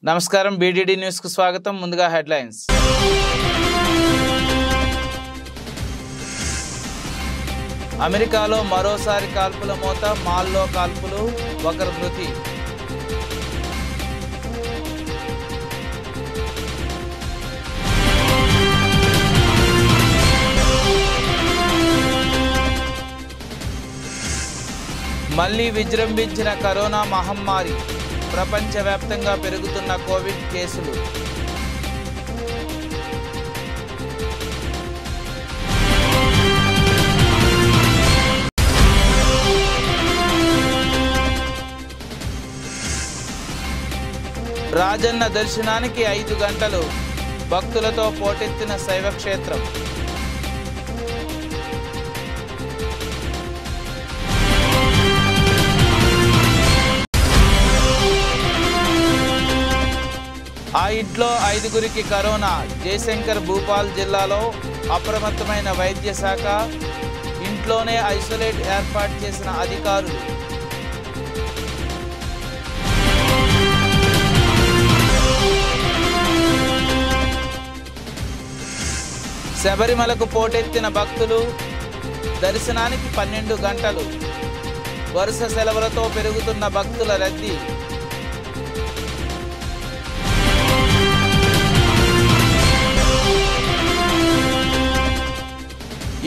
నమస్కారం BDD news కు స్వాగతం. ముందుగా హెడ్లైన్స్. అమెరికాలో మరోసారి కాల్పుల మోత, మాల్లో కాల్పులు, ఒకరు మృతి. మళ్లీ విజృంభించిన కరోనా మహమ్మారి, ప్రపంచవ్యాప్తంగా పెరుగుతున్న కోవిడ్ కేసులు. రాజన్న దర్శనానికి 5 గంటలు, భక్తులతో పోటెత్తిన శైవక్షేత్రం. ఆ ఇంట్లో 5గురికి కరోనా. జయశంకర్ భూపాల్ జిల్లాలో అప్రమత్తమైన వైద్య శాఖ, ఇంట్లోనే ఐసోలేట్ ఏర్పాటు చేసిన అధికారులు. శబరిమలకు పోటెత్తిన భక్తులు, దర్శనానికి 12 గంటలు, వరుస సెలవులతో పెరుగుతున్న భక్తుల రద్దీ.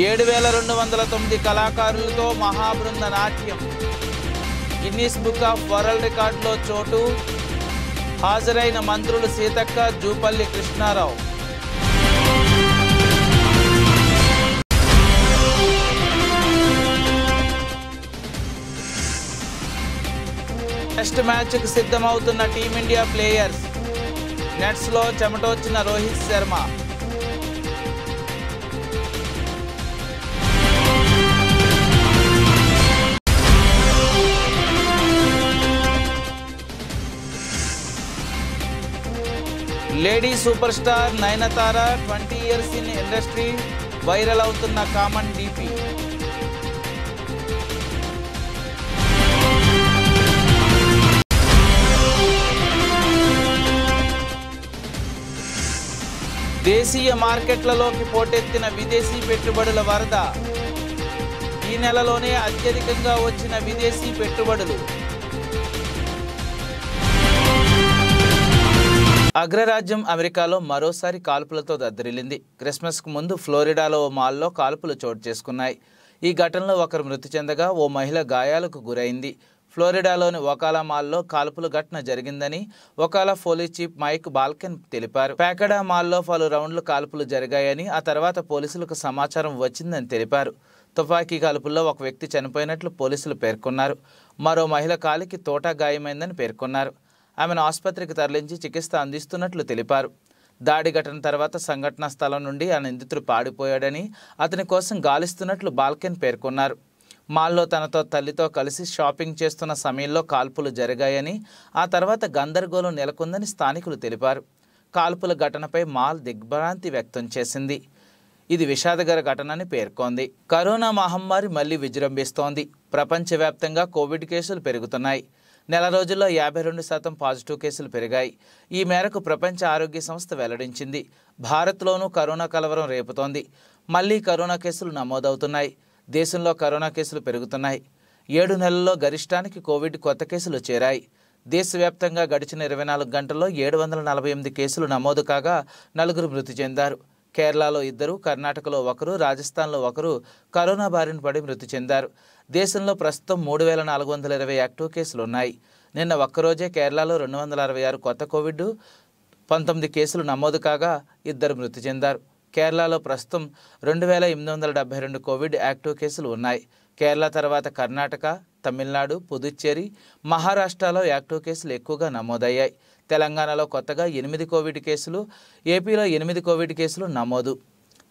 $7,209 కళాకారులతో మహాబృంద నాట్యం, గిన్నీస్ బుక్ ఆఫ్ వరల్డ్ రికార్డులో చోటు. హాజరైన మంత్రులు సీతక్క, జూపల్లి కృష్ణారావు. టెస్ట్ మ్యాచ్కు సిద్ధమవుతున్న టీమిండియా ప్లేయర్స్. నెట్స్లో చెమటొచ్చిన Rohit Sharma. Lady super star Nayanthara 20 years in industry, viral అవుతున్న కామన్ డీపీ. దేశీయ మార్కెట్లలోకి పోటెత్తిన విదేశీ పెట్టుబడుల వరద. ఈ నెలలోనే అత్యధికంగా వచ్చిన విదేశీ పెట్టుబడులు. అగ్రరాజ్యం అమెరికాలో మరోసారి కాల్పులతో దద్దరిల్లింది. క్రిస్మస్కు ముందు ఫ్లోరిడాలో ఓ మాల్లో కాల్పులు చోటు చేసుకున్నాయి. ఈ ఘటనలో ఒకరు మృతి చెందగా ఓ మహిళ గాయాలకు గురైంది. ఫ్లోరిడాలోని ఒకాలా మాల్లో కాల్పుల ఘటన జరిగిందని ఒకాలా పోలీస్ చీఫ్ మైక్ బాల్కెన్ తెలిపారు. ప్యాకడా మాల్లో పలు రౌండ్లు కాల్పులు జరిగాయని, ఆ తర్వాత పోలీసులకు సమాచారం వచ్చిందని తెలిపారు. తుపాకీ కాల్పుల్లో ఒక వ్యక్తి చనిపోయినట్లు పోలీసులు పేర్కొన్నారు. మరో మహిళ కాలికి తోటా గాయమైందని పేర్కొన్నారు. ఆమెను ఆసుపత్రికి తరలించి చికిత్స అందిస్తున్నట్లు తెలిపారు. దాడి ఘటన తర్వాత సంఘటనా స్థలం నుండి ఆ నిందితుడు పారిపోయాడని, అతని కోసం గాలిస్తున్నట్లు బాల్కెన్ పేర్కొన్నారు. మాల్లో తనతో తల్లితో కలిసి షాపింగ్ చేస్తున్న సమయంలో కాల్పులు జరిగాయని, ఆ తర్వాత గందరగోళం నెలకొందని స్థానికులు తెలిపారు. కాల్పుల ఘటనపై మాల్ దిగ్భ్రాంతి వ్యక్తం చేసింది. ఇది విషాదకర ఘటనని పేర్కొంది. కరోనా మహమ్మారి మళ్లీ విజృంభిస్తోంది. ప్రపంచవ్యాప్తంగా కోవిడ్ కేసులు పెరుగుతున్నాయి. నెల రోజుల్లో 52% పాజిటివ్ కేసులు పెరిగాయి. ఈ మేరకు ప్రపంచ ఆరోగ్య సంస్థ వెల్లడించింది. భారత్లోనూ కరోనా కలవరం రేపుతోంది. మళ్లీ కరోనా కేసులు నమోదవుతున్నాయి. దేశంలో కరోనా కేసులు పెరుగుతున్నాయి. 7 నెలల్లో గరిష్టానికి కోవిడ్ కొత్త కేసులు చేరాయి. దేశవ్యాప్తంగా గడిచిన 24 గంటల్లో 748 కేసులు నమోదు కాగా 4 మృతి చెందారు. కేరళలో 2, కర్ణాటకలో 1, రాజస్థాన్లో 1 కరోనా బారిన పడి మృతి చెందారు. దేశంలో ప్రస్తుతం 3,420 యాక్టివ్ కేసులున్నాయి. నిన్న ఒక్కరోజే కేరళలో 266 కొత్త కోవిడ్-19 కేసులు నమోదు కాగా 2 మృతి చెందారు. కేరళలో ప్రస్తుతం 2,872 కోవిడ్ యాక్టివ్ కేసులు ఉన్నాయి. కేరళ తర్వాత కర్ణాటక, తమిళనాడు, పుదుచ్చేరి, మహారాష్ట్రలో యాక్టివ్ కేసులు ఎక్కువగా నమోదయ్యాయి. తెలంగాణలో కొత్తగా 8 కోవిడ్ కేసులు, ఏపీలో 8 కోవిడ్ కేసులు నమోదు.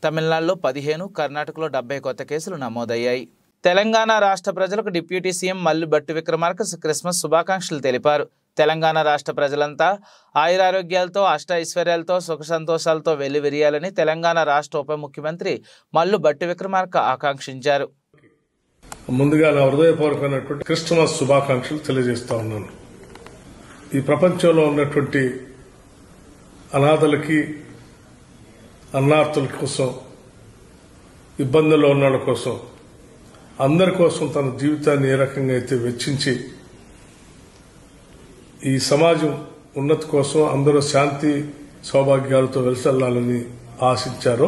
తమిళనాడులో 15, కర్ణాటకలో 70 కొత్త కేసులు నమోదయ్యాయి. తెలంగాణ రాష్ట్ర ప్రజలకు deputy CM Mallu Bhatti Vikramarka Christmas శుభాకాంక్షలు తెలిపారు. తెలంగాణ రాష్ట్ర ప్రజలంతా ఆయురారోగ్యాలతో, అష్టైశ్వర్యాలతో, సుఖ సంతోషాలతో వెల్లివిరియాలని తెలంగాణ రాష్ట్ర ఉప ముఖ్యమంత్రి మల్లు భట్టి విక్రమార్క ఆకాంక్షించారు. ముందుగా నా హృదయపూర్వకమైనటువంటి క్రిస్మస్ శుభాకాంక్షలు తెలియజేస్తా ఉన్నాను. ఈ ప్రపంచంలో ఉన్నటువంటి అనాథలకి, అన్నార్థుల కోసం, ఇబ్బందుల్లో ఉన్న వాళ్ళ కోసం, అందరి కోసం తన జీవితాన్ని ఏ రకంగా అయితే వెచ్చించి ఈ సమాజం ఉన్నతి కోసం అందరూ శాంతి సౌభాగ్యాలతో వెలిసెల్లాలని ఆశించారో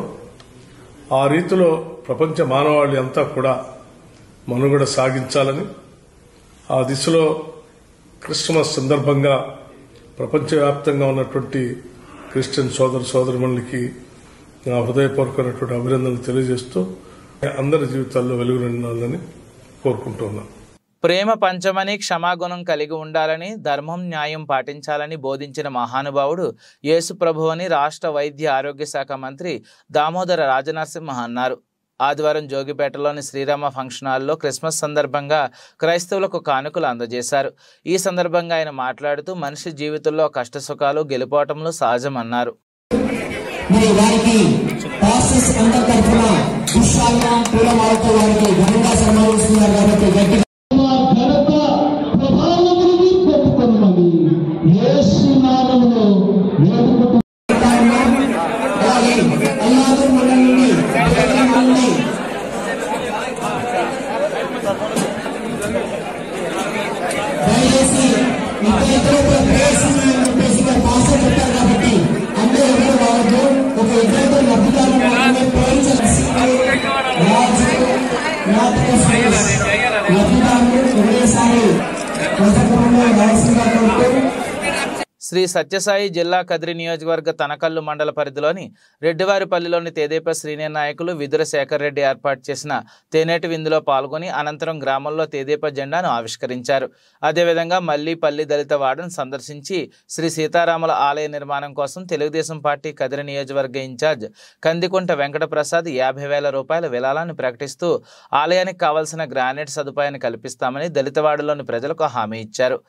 ఆ రీతిలో ప్రపంచ మానవాళి అంతా కూడా మనుగడ సాగించాలని, ఆ దిశలో క్రిస్మస్ సందర్భంగా ప్రపంచవ్యాప్తంగా ఉన్నటువంటి క్రిస్టియన్ సోదరుమణులకి నా హృదయపూర్వకమైనటువంటి అభినందనలు తెలియజేస్తూ అందరి జీవితాల్లో వెలుగు నిండాలని కోరుకుంటున్నాను. ప్రేమ పంచమని, క్షమాగుణం కలిగి ఉండాలని, ధర్మం న్యాయం పాటించాలని బోధించిన మహానుభావుడు యేసు ప్రభు అని రాష్ట్ర వైద్య ఆరోగ్య శాఖ మంత్రి దామోదర రాజనరసింహ అన్నారు. ఆదివారం జోగిపేటలోని శ్రీరామ ఫంక్షన్ హాల్లో క్రిస్మస్ సందర్భంగా క్రైస్తవులకు కానుకలు అందజేశారు. ఈ సందర్భంగా ఆయన మాట్లాడుతూ మనిషి జీవితంలో కష్టసుఖాలు, గెలుపోటములు సహజమన్నారు. శ్రీ సత్యసాయి జిల్లా కదిరి నియోజకవర్గ తనకల్లు మండల పరిధిలోని రెడ్డివారిపల్లిలోని తెదేపా సీనియర్ నాయకులు విదుర శేఖర్ రెడ్డి ఏర్పాటు చేసిన తేనేటి విందులో పాల్గొని అనంతరం గ్రామంలో తెదేపా జెండాను ఆవిష్కరించారు. అదేవిధంగా మల్లీపల్లి దళిత వార్డును సందర్శించి శ్రీ సీతారాముల ఆలయ నిర్మాణం కోసం తెలుగుదేశం పార్టీ కదిరి నియోజకవర్గ ఇన్ఛార్జ్ కందికుంట వెంకటప్రసాద్ 50,000 రూపాయల విరాళాన్ని ప్రకటిస్తూ ఆలయానికి కావాల్సిన గ్రానైట్ సదుపాయాన్ని కల్పిస్తామని దళితవాడలోని ప్రజలకు హామీ ఇచ్చారు.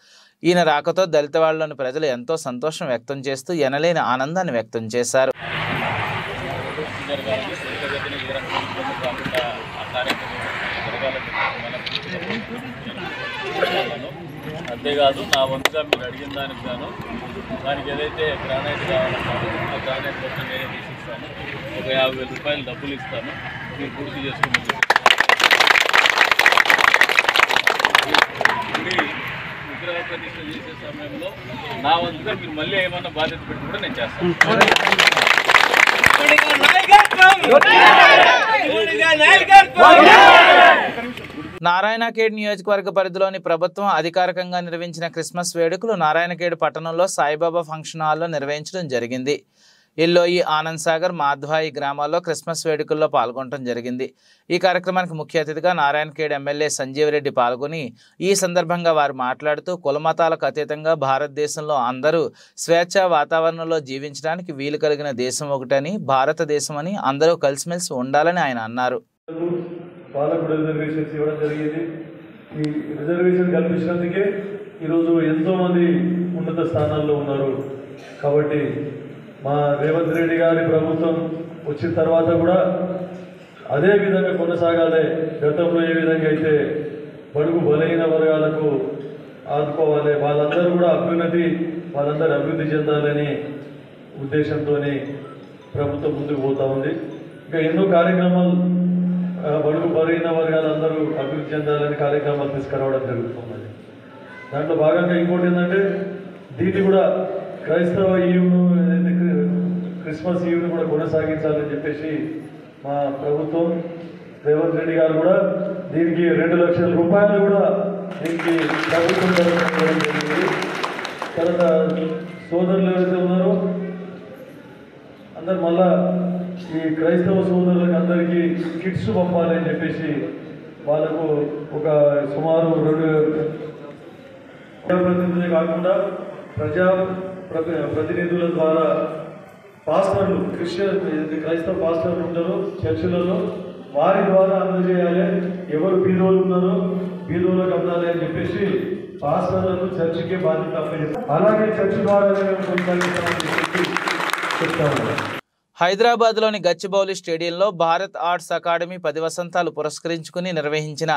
ఈయన రాకతో దళితవాడలోని ప్రజలు ఎంతో సంతోషం వ్యక్తం చేస్తూ ఎనలేని ఆనందాన్ని వ్యక్తం చేశారు. అంతేకాదు నా వంతుగా మీరు అడిగిన దానికి గాను దానికి ఏదైతే గ్రానైట్ కావాలన్నారో ఆ గ్రానైట్ కోసం నేనే తీసిస్తాను. ఒక 50,000 రూపాయలు డబ్బులు ఇస్తాను, మీరు పూర్తి చేసుకుంటారు. విగ్రహ ప్రతిష్ఠ చేసే సమయంలో నా వంతుగా మీరు మళ్ళీ ఏమన్నా బాధ్యత పెట్టి కూడా నేను చేస్తాను. నారాయణఖేడ్ నియోజకవర్గ పరిధిలోని ప్రభుత్వం అధికారికంగా నిర్వహించిన క్రిస్మస్ వేడుకలు నారాయణఖేడ్ పట్టణంలో సాయిబాబా ఫంక్షన్ హాల్లో నిర్వహించడం జరిగింది. ఇల్లోయి, ఆనంద్ సాగర్, మాధ్వాయి గ్రామాల్లో క్రిస్మస్ వేడుకల్లో పాల్గొనడం జరిగింది. ఈ కార్యక్రమానికి ముఖ్య అతిథిగా నారాయణఖేడ్ ఎమ్మెల్యే సంజీవ్ రెడ్డి పాల్గొని ఈ సందర్భంగా వారు మాట్లాడుతూ కులమతాలకు అతీతంగా భారతదేశంలో అందరూ స్వేచ్ఛా వాతావరణంలో జీవించడానికి వీలు కలిగిన దేశం ఒకటని, భారతదేశం అని, అందరూ కలిసిమెలిసి ఉండాలని ఆయన అన్నారు. పాలకుడు రిజర్వేషన్స్ ఇవ్వడం జరిగింది. ఈ రిజర్వేషన్ కల్పించినందుకే ఈరోజు ఎంతోమంది ఉన్నత స్థానాల్లో ఉన్నారు. కాబట్టి మా రేవంత్ రెడ్డి గారి ప్రభుత్వం వచ్చిన తర్వాత కూడా అదే విధంగా కొనసాగాలి. గతంలో ఏ విధంగా అయితే బడుగు బలహీన వర్గాలకు ఆదుకోవాలి, వాళ్ళందరూ కూడా వాళ్ళందరూ అభివృద్ధి చెందాలని ఉద్దేశంతో ప్రభుత్వం ముందుకు పోతా ఉంది. ఇంకా ఎన్నో కార్యక్రమాలు బడుగు బలహీన వర్గాలందరూ అభివృద్ధి చెందాలని కార్యక్రమాలు తీసుకురావడం జరుగుతున్నది. దాంట్లో భాగంగా ఇంకోటి ఏంటంటే దీన్ని కూడా క్రైస్తవ ఈవ్ను ఏదైతే క్రిస్మస్ ఈవ్ను కూడా కొనసాగించాలని చెప్పేసి మా ప్రభుత్వం రేవంత్ రెడ్డి గారు కూడా దీనికి 2 లక్షల రూపాయలు కూడా దీనికి ప్రభుత్వం జరిగింది. తర్వాత సోదరులు ఎవరైతే ఉన్నారో అందరు మళ్ళా ఈ క్రైస్తవ సోదరులకు అందరికీ కిట్స్ పంపాలని చెప్పేసి వాళ్ళకు ఒక సుమారు 2 ప్రతినిధులే కాకుండా ప్రతినిధుల ద్వారా పాస్టర్లు, క్రైస్తవ పాస్టర్లు ఉంటారో చర్చిలలో వారి ద్వారా అందజేయాలి. ఎవరు బీదోళ్ళు ఉన్నారో బీదోళ్ళకి అందాలి అని చెప్పేసి పాస్టర్లను చర్చికే బాధ్యత అప్పచెప్పారు. అలాగే చర్చి ద్వారానే మేము కొనసాగిస్తామని చెప్పి చెప్తాము. హైదరాబాద్లోని గచ్చిబౌలి స్టేడియంలో భారత్ ఆర్ట్స్ అకాడమీ 10 వసంతాలు పురస్కరించుకుని నిర్వహించిన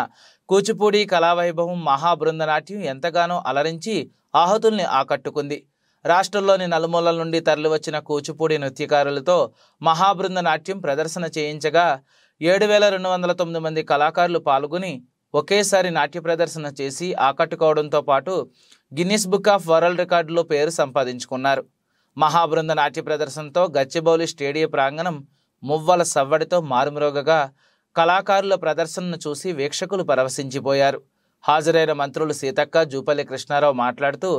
కూచిపూడి కళావైభవం మహాబృందనాట్యం ఎంతగానో అలరించి ఆహుతుల్ని ఆకట్టుకుంది. రాష్ట్రంలోని నలుమూలల నుండి తరలివచ్చిన కూచిపూడి నృత్యకారులతో మహాబృంద నాట్యం ప్రదర్శన చేయించగా 7,209 మంది కళాకారులు పాల్గొని ఒకేసారి నాట్య ప్రదర్శన చేసి ఆకట్టుకోవడంతో పాటు గిన్నిస్ బుక్ ఆఫ్ వరల్డ్ రికార్డులో పేరు సంపాదించుకున్నారు. మహాబృంద నాట్య ప్రదర్శనతో గచ్చిబౌలి స్టేడియం ప్రాంగణం మువ్వల సవ్వడితో మారుమ్రోగగా కళాకారుల ప్రదర్శనను చూసి వీక్షకులు పరవశించిపోయారు. హాజరైన మంత్రులు సీతక్క, జూపల్లి కృష్ణారావు మాట్లాడుతూ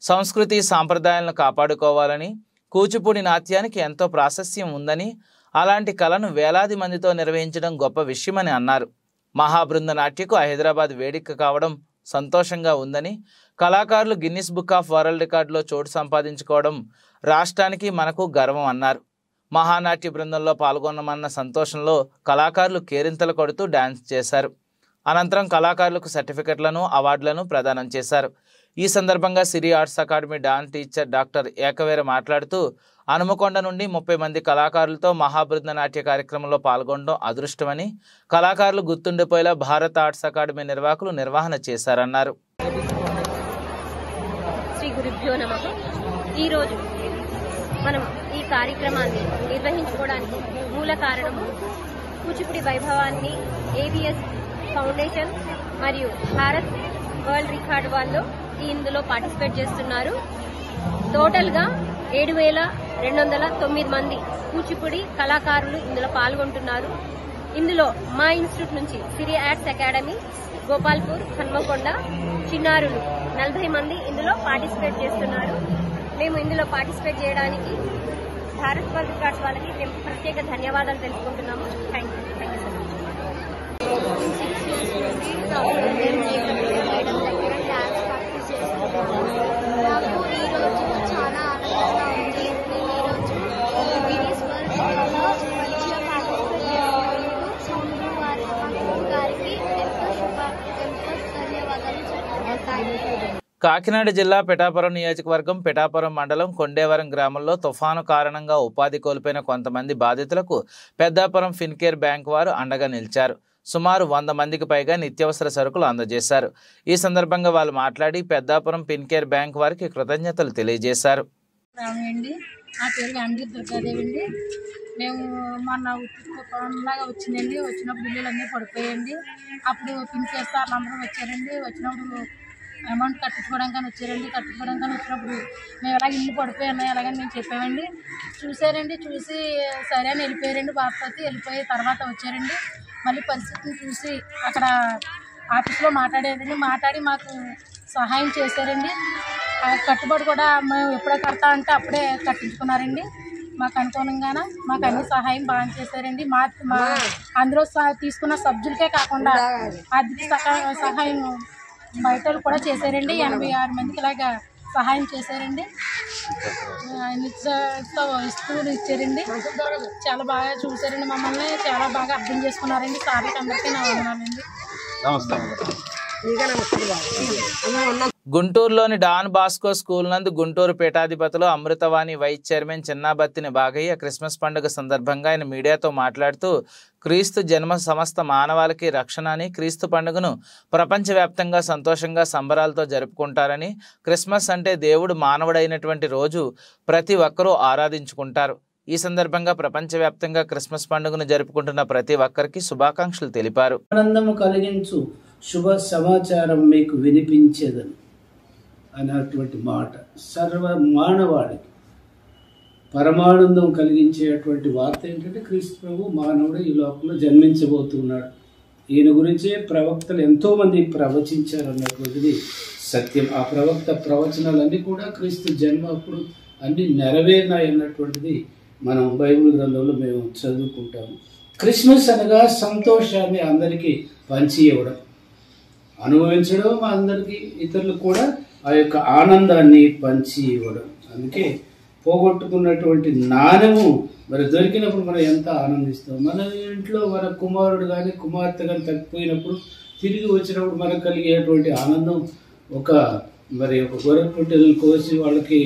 సంస్కృతి సాంప్రదాయాలను కాపాడుకోవాలని, కూచిపూడి నాట్యానికి ఎంతో ప్రాశస్త్యం ఉందని, అలాంటి కళను వేలాది మందితో నిర్వహించడం గొప్ప విషయమని అన్నారు. మహాబృంద నాట్యకు హైదరాబాద్ వేదిక కావడం సంతోషంగా ఉందని, కళాకారులు గిన్నిస్ బుక్ ఆఫ్ వరల్డ్ రికార్డులో చోటు సంపాదించుకోవడం రాష్ట్రానికి మనకు గర్వం అన్నారు. మహానాట్య బృందంలో పాల్గొన్నామన్న సంతోషంలో కళాకారులు కేరింతలు కొడుతూ డ్యాన్స్ చేశారు. అనంతరం కళాకారులకు సర్టిఫికెట్లను, అవార్డులను ప్రదానం చేశారు. ఈ సందర్భంగా Siri arts academy dance teacher doctor Ekaveera మాట్లాడుతూ హనుమకొండ నుండి 30 మంది కళాకారులతో మహాబృంద నాట్య కార్యక్రమంలో పాల్గొనడం అదృష్టమని, కళాకారులు గుర్తుండిపోయేలా భారత్ ఆర్ట్స్ అకాడమీ నిర్వాహకులు నిర్వహణ చేశారన్నారు. శ్రీ గురుభ్యో నమః. ఈరోజు మనం ఈ కార్యక్రమాన్ని నిర్వహించుకోవడానికి మూల కారణము కూచిపూడి వైభవాన్ని ABS ఫౌండేషన్ మరియు భారత్ వరల్డ్ రికార్డ్ వాళ్ళు ఇందులో పార్టిసిపేట్ చేస్తున్నారు. టోటల్గా 7,209 మంది కూచిపూడి కళాకారులు ఇందులో పాల్గొంటున్నారు. ఇందులో మా ఇన్స్టిట్యూట్ నుంచి సిరి ఆర్ట్స్ అకాడమీ, గోపాల్పూర్, హన్మకొండ చిన్నారులు 40 మంది ఇందులో పార్టిసిపేట్ చేస్తున్నారు. మేము ఇందులో పార్టిసిపేట్ చేయడానికి భారత్ వరల్డ్ రికార్డ్స్ వాళ్ళకి మేము ప్రత్యేక ధన్యవాదాలు తెలుసుకుంటున్నాము. Thank you. నాకు ఈరోజు చాలా ఆనందంగా ఉంది. ఈరోజు గిన్నిస్ వరల్డ్ రికార్డులో మంచిగా పార్టిసిపేట్ చేసినందుకు సౌందర్య గారికి ఎంతో ధన్యవాదాలు చెప్తాను. కాకినాడ జిల్లా పిఠాపురం నియోజకవర్గం పిఠాపురం మండలం కొండేవరం గ్రామంలో తుఫాను కారణంగా ఉపాధి కోల్పోయిన కొంతమంది బాధితులకు పెద్దాపురం ఫిన్కేర్ బ్యాంక్ వారు అండగా నిలిచారు. సుమారు 100 మందికి పైగా నిత్యావసర సరుకులు అందజేశారు. ఈ సందర్భంగా వాళ్ళు మాట్లాడి పెద్దాపురం ఫిన్కేర్ బ్యాంక్ వారికి కృతజ్ఞతలు తెలియజేశారు. నా పేరు అండి దుర్గాదేవి అండి. మేము మొన్న తుఫాన్లాగా వచ్చిందండి. వచ్చినప్పుడు ఇల్లు అన్నీ పడిపోయండి. అప్పుడు ఫిన్కేర్ సార్లు అందరూ వచ్చారండి. వచ్చినప్పుడు అమౌంట్ కట్టించుకోవడానికి వచ్చినప్పుడు మేము ఎలాగ ఇల్లు పడిపోయి అలాగని మేము చెప్పామండి. చూసారండి. చూసి సరే అని వెళ్ళిపోయారండి. బాధపడి వెళ్ళిపోయి తర్వాత వచ్చారండి. మళ్ళీ పరిస్థితిని చూసి అక్కడ ఆఫీస్లో మాట్లాడి మాకు సహాయం చేశారండి. ఆ కట్టుబడి కూడా మేము ఎప్పుడో కడతా అంటే అప్పుడే కట్టించుకున్నారండి. మాకు అనుకూలంగానే మాకు అన్ని సహాయం బాగా చేశారండి. మా అందులో తీసుకున్న సబ్జెక్టులకే కాకుండా ఆర్థిక సహాయం బయట కూడా చేశారండి. 86 మందికి ఇలాగా సహాయం చేశారండి. వస్తువులు ఇచ్చారండి. చాలా బాగా చూసారండి. మమ్మల్ని చాలా బాగా అర్థం చేసుకున్నారండి. సార్లకి అందరికీ నా వందనాలండి. గుంటూరులోని డాన్ బాస్కో స్కూల్ నందు గుంటూరు పీఠాధిపతులు అమృతవాణి vice chairman Chinnabattini Bagayya Christmas పండుగ సందర్భంగా ఆయన మీడియాతో మాట్లాడుతూ క్రీస్తు జన్మ సమస్త మానవాళికి రక్షణ అని, క్రీస్తు పండుగను ప్రపంచవ్యాప్తంగా సంతోషంగా సంబరాలతో జరుపుకుంటారని, క్రిస్మస్ అంటే దేవుడు మానవుడైనటువంటి రోజు ప్రతి ఒక్కరూ ఆరాధించుకుంటారు. ఈ సందర్భంగా ప్రపంచవ్యాప్తంగా క్రిస్మస్ పండుగను జరుపుకుంటున్న ప్రతి ఒక్కరికి శుభాకాంక్షలు తెలిపారు. ఆనందము కలిగించు శుభ సమాచారం మీకు వినిపించేదని అన్నటువంటి మాట సర్వ మానవాళికి పరమానందం కలిగించేటువంటి వార్త ఏంటంటే క్రీస్తు ప్రభు మానవుడు ఈ లోకంలో జన్మించబోతున్నాడు. ఈయన గురించే ప్రవక్తలు ఎంతోమంది ప్రవచించారు అన్నటువంటిది సత్యం. ఆ ప్రవక్త ప్రవచనాలన్నీ కూడా క్రీస్తు జన్మ అప్పుడు అన్ని నెరవేరినాయి అన్నటువంటిది మనం బైబిల్ గ్రంథంలో మేము చదువుకుంటాము. క్రిస్మస్ అనగా సంతోషాన్ని అందరికీ పంచి ఇవ్వడం, అనుభవించడం, అందరికీ ఇతరులకు కూడా ఆ యొక్క ఆనందాన్ని పంచి ఇవ్వడం. అందుకే పోగొట్టుకున్నటువంటి నాణ్యము మరి దొరికినప్పుడు మనం ఎంత ఆనందిస్తాం. మన ఇంట్లో మన కుమారుడు కానీ కుమార్తె కానీ తప్పిపోయినప్పుడు తిరిగి వచ్చినప్పుడు మనకు కలిగేటువంటి ఆనందం ఒక గొర్రె పొట్టెలను కోసి వాళ్ళకి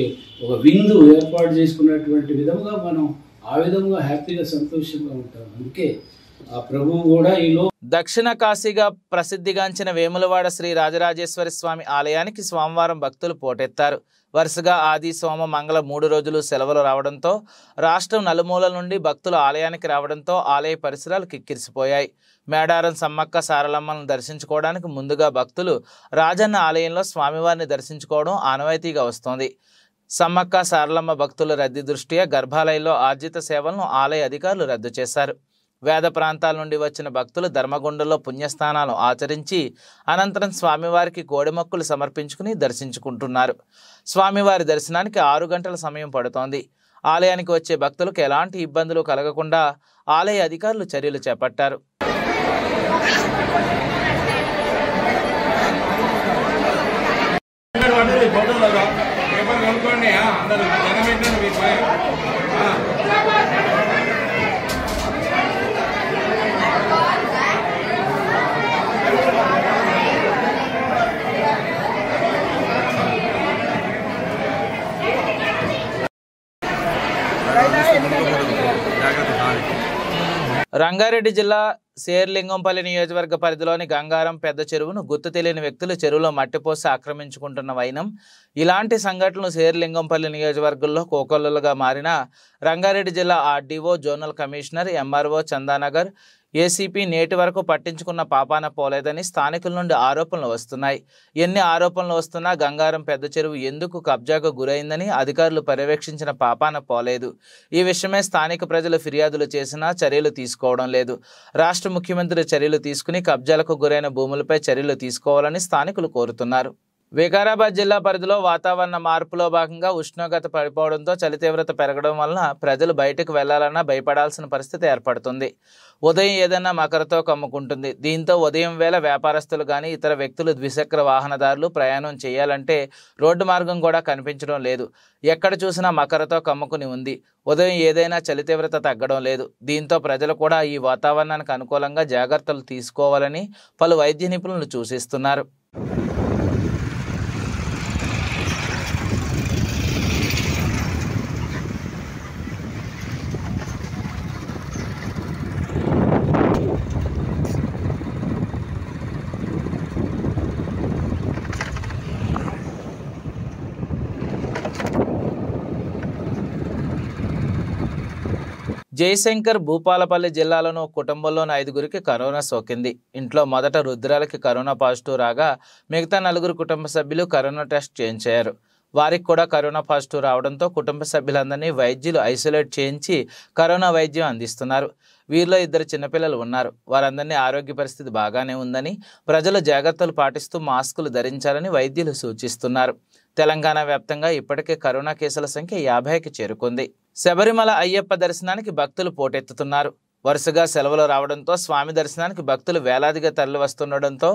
ఒక విందు ఏర్పాటు చేసుకున్నటువంటి విధంగా మనం ఆ విధంగా హ్యాపీగా సంతోషంగా ఉంటాం. అందుకే ఆ ప్రభువు కూడా ఈలో దక్షిణ కాశీగా ప్రసిద్ధిగాంచిన వేములవాడ శ్రీ రాజరాజేశ్వరి స్వామి ఆలయానికి సోమవారం భక్తులు పోటెత్తారు. వరుసగా ఆది సోమ మంగళ 3 రోజులు సెలవులు రావడంతో రాష్ట్రం నలుమూలల నుండి భక్తులు ఆలయానికి రావడంతో ఆలయ పరిసరాలు కిక్కిరిసిపోయాయి. మేడారం సమ్మక్క సారలమ్మను దర్శించుకోవడానికి ముందుగా భక్తులు రాజన్న ఆలయంలో స్వామివారిని దర్శించుకోవడం ఆనవాయితీగా వస్తోంది. సమ్మక్క సారలమ్మ భక్తుల రద్దీ దృష్ట్యా గర్భాలయంలో ఆర్జిత సేవలను ఆలయ అధికారులు రద్దు చేశారు. వేద ప్రాంతాల నుండి వచ్చిన భక్తులు ధర్మగుండంలో పుణ్యస్నానాలు ఆచరించి అనంతరం స్వామివారికి కోడిమొక్కులు సమర్పించుకుని దర్శించుకుంటున్నారు. స్వామివారి దర్శనానికి 6 గంటల సమయం పడుతోంది. ఆలయానికి వచ్చే భక్తులకు ఎలాంటి ఇబ్బందులు కలగకుండా ఆలయ అధికారులు చర్యలు చేపట్టారు. రంగారెడ్డి జిల్లా శేర్లింగంపల్లి నియోజకవర్గ పరిధిలోని గంగారం పెద్ద చెరువును గుర్తు తెలియని వ్యక్తులు చెరువులో మట్టిపోసి ఆక్రమించుకుంటున్న వైనం. ఇలాంటి సంఘటనలు శేర్లింగంపల్లి నియోజకవర్గంలో కోకొల్లలుగా మారిన రంగారెడ్డి జిల్లా RDO, zonal commissioner, MRO, Chandanagar ACP నేటి వరకు పట్టించుకున్న పాపాన పోలేదని స్థానికుల నుండి ఆరోపణలు వస్తున్నాయి. ఎన్ని ఆరోపణలు వస్తున్నా గంగారం పెద్ద చెరువు ఎందుకు కబ్జాకు గురైందని అధికారులు పర్యవేక్షించిన పాపాన పోలేదు. ఈ విషయమే స్థానిక ప్రజలు ఫిర్యాదులు చేసినా చర్యలు తీసుకోవడం లేదు. రాష్ట్ర ముఖ్యమంత్రి చర్యలు తీసుకుని కబ్జాలకు గురైన భూములపై చర్యలు తీసుకోవాలని స్థానికులు కోరుతున్నారు. వికారాబాద్ జిల్లా పరిధిలో వాతావరణ మార్పులో భాగంగా ఉష్ణోగ్రత పడిపోవడంతో చలి తీవ్రత పెరగడం వలన ప్రజలు బయటకు వెళ్లాలన్నా భయపడాల్సిన పరిస్థితి ఏర్పడుతుంది. ఉదయం ఏదైనా మకరతో కమ్ముకుంటుంది. దీంతో ఉదయం వేళ వ్యాపారస్తులు కానీ ఇతర వ్యక్తులు ద్విచక్ర వాహనదారులు ప్రయాణం చేయాలంటే రోడ్డు మార్గం కూడా కనిపించడం లేదు. ఎక్కడ చూసినా మకరతో కమ్ముకుని ఉంది. ఉదయం ఏదైనా చలి తీవ్రత తగ్గడం లేదు. దీంతో ప్రజలు కూడా ఈ వాతావరణానికి అనుకూలంగా జాగ్రత్తలు తీసుకోవాలని పలు వైద్య నిపుణులు సూచిస్తున్నారు. జయశంకర్ భూపాలపల్లి జిల్లాలోని కుటుంబంలోని 5గురికి కరోనా సోకింది. ఇంట్లో మొదట రుద్రాలకి కరోనా పాజిటివ్ రాగా మిగతా 4 కుటుంబ సభ్యులు కరోనా టెస్ట్ చేయించారు. వారికి కూడా కరోనా పాజిటివ్ రావడంతో కుటుంబ సభ్యులందరినీ వైద్యులు ఐసోలేట్ చేయించి కరోనా వైద్యం అందిస్తున్నారు. వీరిలో 2 చిన్నపిల్లలు ఉన్నారు. వారందరినీ ఆరోగ్య పరిస్థితి బాగానే ఉందని, ప్రజలు జాగ్రత్తలు పాటిస్తూ మాస్కులు ధరించాలని వైద్యులు సూచిస్తున్నారు. తెలంగాణ వ్యాప్తంగా ఇప్పటికే కరోనా కేసుల సంఖ్య 50కి చేరుకుంది. శబరిమల అయ్యప్ప దర్శనానికి భక్తులు పోటెత్తుతున్నారు. వరుసగా సెలవులు రావడంతో స్వామి దర్శనానికి భక్తులు వేలాదిగా తరలి వస్తుండడంతో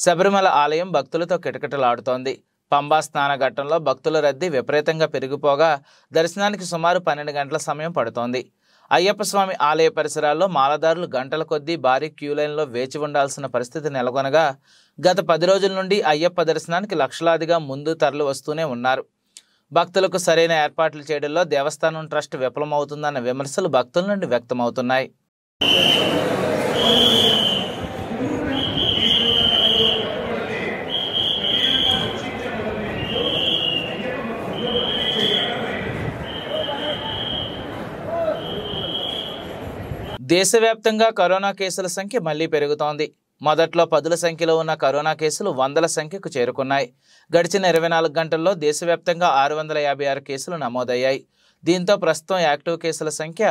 శబరిమల ఆలయం భక్తులతో కిటకిటలాడుతోంది. పంబా స్నాన ఘట్టంలో భక్తుల రద్దీ విపరీతంగా పెరిగిపోగా దర్శనానికి సుమారు 12 గంటల సమయం పడుతోంది. అయ్యప్ప స్వామి ఆలయ పరిసరాల్లో మాలదారులు గంటల కొద్దీ భారీ క్యూలైన్లో వేచి ఉండాల్సిన పరిస్థితి నెలకొనగా గత 10 రోజుల నుండి అయ్యప్ప దర్శనానికి లక్షలాదిగా ముందు తరలి వస్తూనే ఉన్నారు. భక్తులకు సరైన ఏర్పాట్లు చేయడంలో దేవస్థానం ట్రస్ట్ విఫలమవుతుందన్న విమర్శలు భక్తుల నుండి వ్యక్తమవుతున్నాయి. దేశవ్యాప్తంగా కరోనా కేసుల సంఖ్య మళ్లీ పెరుగుతోంది. మొదట్లో 10ల సంఖ్యలో ఉన్న కరోనా కేసులు 100ల సంఖ్యకు చేరుకున్నాయి. గడిచిన 24 గంటల్లో దేశవ్యాప్తంగా 656 కేసులు నమోదయ్యాయి. దీంతో ప్రస్తుతం యాక్టివ్ కేసుల సంఖ్య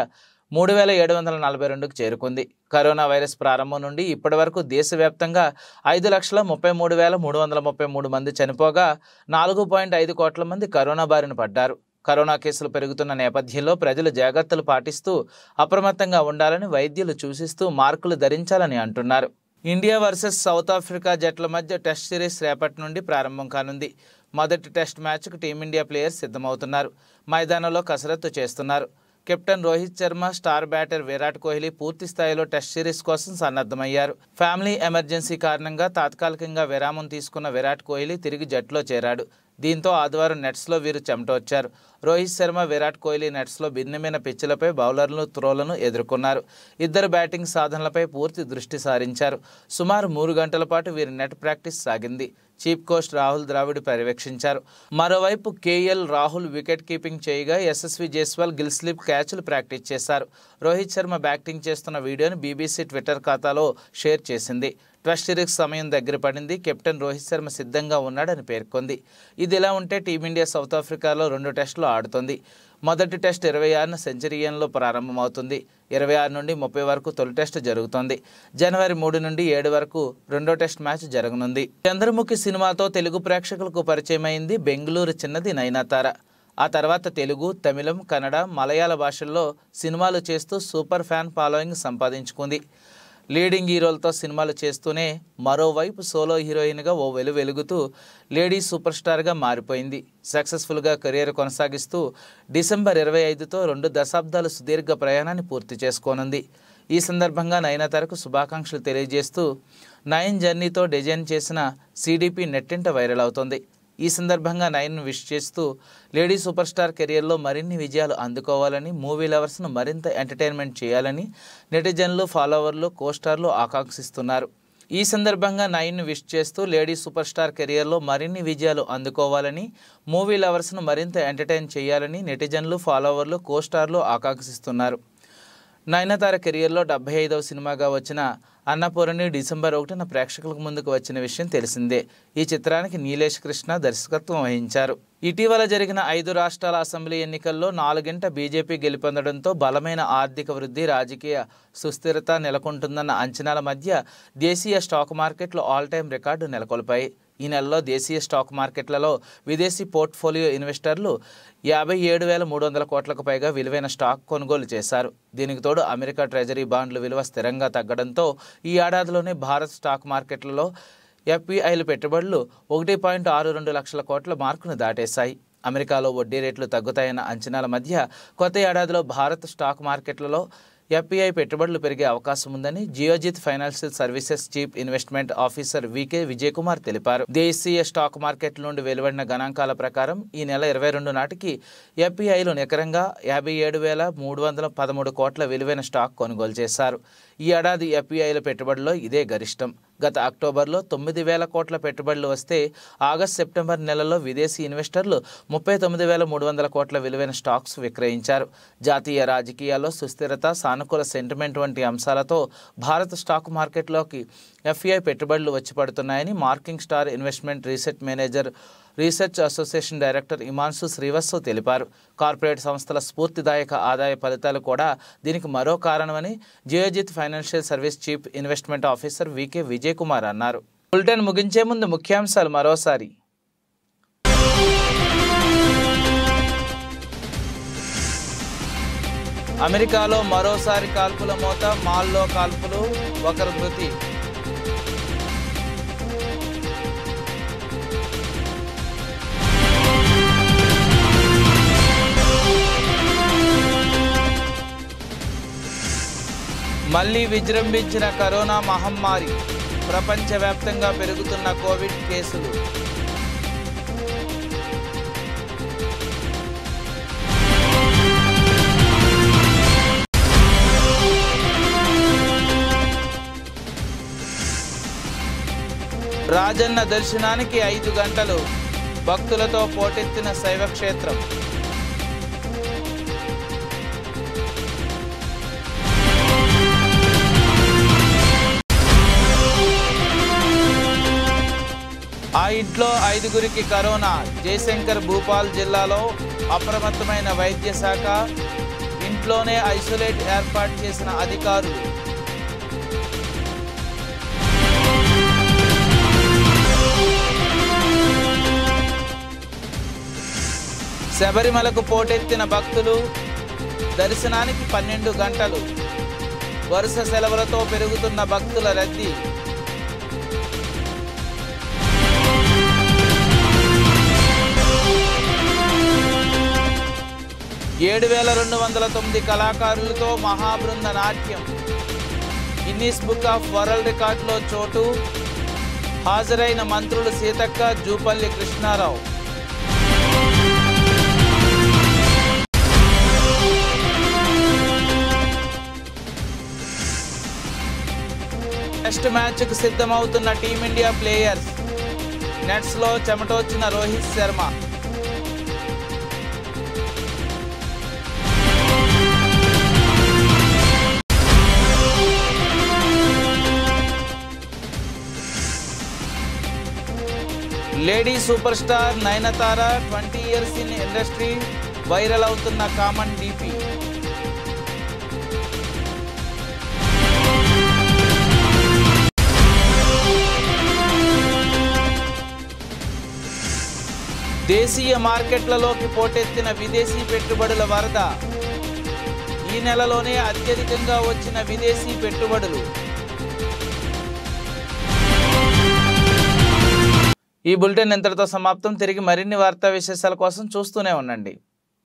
3742కు చేరుకుంది. కరోనా వైరస్ ప్రారంభం నుండి ఇప్పటి వరకు దేశవ్యాప్తంగా 5,33,333 మంది చనిపోగా 4.5 కోట్ల మంది కరోనా బారిన పడ్డారు. కరోనా కేసులు పెరుగుతున్న నేపథ్యంలో ప్రజలు జాగ్రత్తలు పాటిస్తూ అప్రమత్తంగా ఉండాలని వైద్యులు సూచిస్తూ మార్కులు ధరించాలని అంటున్నారు. ఇండియా వర్సెస్ సౌత్ ఆఫ్రికా జట్ల మధ్య టెస్ట్ సిరీస్ రేపటి నుండి ప్రారంభం కానుంది. మొదటి టెస్ట్ మ్యాచ్కు టీమిండియా ప్లేయర్స్ సిద్ధమవుతున్నారు. మైదానంలో కసరత్తు చేస్తున్నారు. Captain Rohit Sharma, star batter Virat Kohli పూర్తి స్థాయిలో టెస్ట్ సిరీస్ కోసం సన్నద్ధమయ్యారు. ఫ్యామిలీ ఎమర్జెన్సీ కారణంగా తాత్కాలికంగా విరామం తీసుకున్న విరాట్ కోహ్లీ తిరిగి జట్టులో చేరాడు. దీంతో ఆదివారం నెట్స్లో వీరు చెమటొచ్చారు. రోహిత్ శర్మ, విరాట్ కోహ్లీ నెట్స్లో భిన్నమైన పిచ్చులపై బౌలర్లు త్రోలను ఎదుర్కొన్నారు. ఇద్దరు బ్యాటింగ్ సాధనలపై పూర్తి దృష్టి సారించారు. సుమారు 3 గంటల పాటు వీరి నెట్ ప్రాక్టీస్ సాగింది. చీఫ్ కోచ్ రాహుల్ ద్రావిడ్ పర్యవేక్షించారు. మరోవైపు కేఎల్ రాహుల్ వికెట్ కీపింగ్ చేయగా యశస్వి జైస్వాల్ గిల్ స్లిప్ క్యాచ్లు ప్రాక్టీస్ చేశారు. రోహిత్ శర్మ బ్యాటింగ్ చేస్తున్న వీడియోను బీబీసీ ట్విట్టర్ ఖాతాలో షేర్ చేసింది. టెస్ట్ సిరీస్ సమయం దగ్గర పడింది. కెప్టెన్ రోహిత్ శర్మ సిద్ధంగా ఉన్నాడని పేర్కొంది. ఇదిలా ఉంటే టీమిండియా సౌత్ ఆఫ్రికాలో 2 టెస్టులు ఆడుతోంది. మొదటి టెస్ట్ 26న సెంచరియన్లో ప్రారంభమవుతుంది. 26 నుండి 30 వరకు తొలి టెస్ట్ జరుగుతోంది. జనవరి 3 నుండి 7 వరకు రెండో టెస్ట్ మ్యాచ్ జరగనుంది. చంద్రముఖి సినిమాతో తెలుగు ప్రేక్షకులకు పరిచయమైంది బెంగళూరు చిన్నది నయనతార. ఆ తర్వాత తెలుగు, తమిళం, కన్నడ, మలయాళ భాషల్లో సినిమాలు చేస్తూ సూపర్ ఫ్యాన్ ఫాలోయింగ్ సంపాదించుకుంది. లీడింగ్ హీరోలతో సినిమాలు చేస్తూనే మరోవైపు సోలో హీరోయిన్గా ఓ వెలుగుతూ లేడీ సూపర్ స్టార్గా మారిపోయింది. సక్సెస్ఫుల్గా కెరీర్ కొనసాగిస్తూ డిసెంబర్ 25తో 2 దశాబ్దాల సుదీర్ఘ ప్రయాణాన్ని పూర్తి చేసుకోనుంది. ఈ సందర్భంగా నయనతారకు శుభాకాంక్షలు తెలియజేస్తూ నయన్ జర్నీతో డిజైన్ చేసిన CDP నెట్టింట వైరల్ అవుతోంది. ఈ సందర్భంగా నయన్ విష్ చేస్తూ లేడీ సూపర్ స్టార్ కెరియర్లో మరిన్ని విజయాలు అందుకోవాలని, మూవీ లవర్స్ను మరింత ఎంటర్టైన్మెంట్ చేయాలని నెటిజన్లు, ఫాలోవర్లు, కోస్టార్లు ఆకాంక్షిస్తున్నారు. ఈ సందర్భంగా నయన్ విష్ చేస్తూ లేడీ సూపర్ స్టార్ కెరియర్లో మరిన్ని విజయాలు అందుకోవాలని, మూవీ లవర్స్ను మరింత ఎంటర్టైన్ చేయాలని నెటిజన్లు, ఫాలోవర్లు, కోస్టార్లు ఆకాంక్షిస్తున్నారు. నయనతార కెరియర్లో 75వ సినిమాగా వచ్చిన అన్నపూర్ణి డిసెంబర్ 1న ప్రేక్షకులకు ముందుకు వచ్చిన విషయం తెలిసిందే. ఈ చిత్రానికి నీలేష్ కృష్ణ దర్శకత్వం వహించారు. ఇటీవల జరిగిన 5 రాష్ట్రాల అసెంబ్లీ ఎన్నికల్లో 4 బీజేపీ గెలుపొందడంతో బలమైన ఆర్థిక వృద్ధి, రాజకీయ సుస్థిరత నెలకొంటుందన్న అంచనాల మధ్య దేశీయ స్టాక్ మార్కెట్లు ఆల్ టైమ్ రికార్డు నెలకొల్పాయి. ఈ నెలలో దేశీయ స్టాక్ మార్కెట్లలో విదేశీ పోర్ట్ఫోలియో ఇన్వెస్టర్లు 57,300 కోట్లకు పైగా విలువైన స్టాక్ కొనుగోలు చేశారు. దీనికి తోడు అమెరికా ట్రెజరీ బాండ్ల విలువ స్థిరంగా తగ్గడంతో ఈ ఏడాదిలోనే భారత్ స్టాక్ మార్కెట్లలో FPIల పెట్టుబడులు 1.62 లక్షల కోట్ల మార్కును దాటేశాయి. అమెరికాలో వడ్డీ రేట్లు తగ్గుతాయన్న అంచనాల మధ్య కొత్త ఏడాదిలో భారత్ స్టాక్ మార్కెట్లలో FPI పెట్టుబడులు పెరిగే అవకాశం ఉందని Geojit financial services chief investment officer VK Vijay Kumar తెలిపారు. దేశీయ స్టాక్ మార్కెట్ల నుండి వెలువడిన గణాంకాల ప్రకారం ఈ నెల 22 నాటికి FPIలు నికరంగా 57,313 కోట్ల విలువైన స్టాక్ కొనుగోలు చేశారు. ఈ ఏడాది FPIల పెట్టుబడుల్లో ఇదే గరిష్టం. గత అక్టోబర్లో 9,000 కోట్ల పెట్టుబడులు వస్తే ఆగస్టు, సెప్టెంబర్ నెలలో విదేశీ ఇన్వెస్టర్లు 39,300 కోట్ల విలువైన స్టాక్స్ విక్రయించారు. జాతీయ రాజకీయాల్లో సుస్థిరత, సానుకూల సెంటిమెంట్ వంటి అంశాలతో భారత స్టాక్ మార్కెట్లోకి FPI పెట్టుబడులు వచ్చి పడుతున్నాయని Morningstar investment research association director Himanshu Srivastava తెలిపారు. కార్పొరేట్ సంస్థల స్ఫూర్తిదాయక ఆదాయ ఫలితాలు కూడా దీనికి మరో కారణమని Geojit financial service chief investment officer VK Vijay Kumar అన్నారు. బులెటిన్ ముగించే ముందు ముఖ్యాంశాలు మరోసారి. అమెరికాలో మరోసారి కాల్పుల మోత, మాల్లో కాల్పులు, 1 మృతి. మళ్లీ విజృంభించిన కరోనా మహమ్మారి, ప్రపంచవ్యాప్తంగా పెరుగుతున్న కోవిడ్ కేసులు. రాజన్న దర్శనానికి 5 గంటలు, భక్తులతో పోటెత్తిన శైవక్షేత్రం. ఆ ఇంట్లో 5గురికి కరోనా. జయశంకర్ భూపాల్ జిల్లాలో అప్రమత్తమైన వైద్య శాఖ, ఇంట్లోనే ఐసోలేట్ ఏర్పాటు చేసిన అధికారులు. శబరిమలకు పోటెత్తిన భక్తులు, దర్శనానికి 12 గంటలు, వరుస సెలవులతో పెరుగుతున్న భక్తుల రద్దీ. ఏడు 7,209 కళాకారులతో మహాబృంద నాట్యం. గిన్నీస్ బుక్ ఆఫ్ వరల్డ్ రికార్డులో చోటు. హాజరైన మంత్రులు సీతక్క, జూపల్లి కృష్ణారావు. టెస్ట్ మ్యాచ్కు సిద్ధమవుతున్న టీమిండియా ప్లేయర్స్. నెట్స్లో చెమటొచ్చిన Rohit Sharma. Lady super star Nayanthara 20 years in industry, viral అవుతున్న కామన్ డీపీ. దేశీయ మార్కెట్లలోకి పోటెత్తిన విదేశీ పెట్టుబడుల వరద. ఈ నెలలోనే అత్యధికంగా వచ్చిన విదేశీ పెట్టుబడులు. ఈ బులెటిన్ ఇంతటితో సమాప్తం. తిరిగి మరిన్ని వార్తా విశేషాల కోసం చూస్తూనే ఉండండి.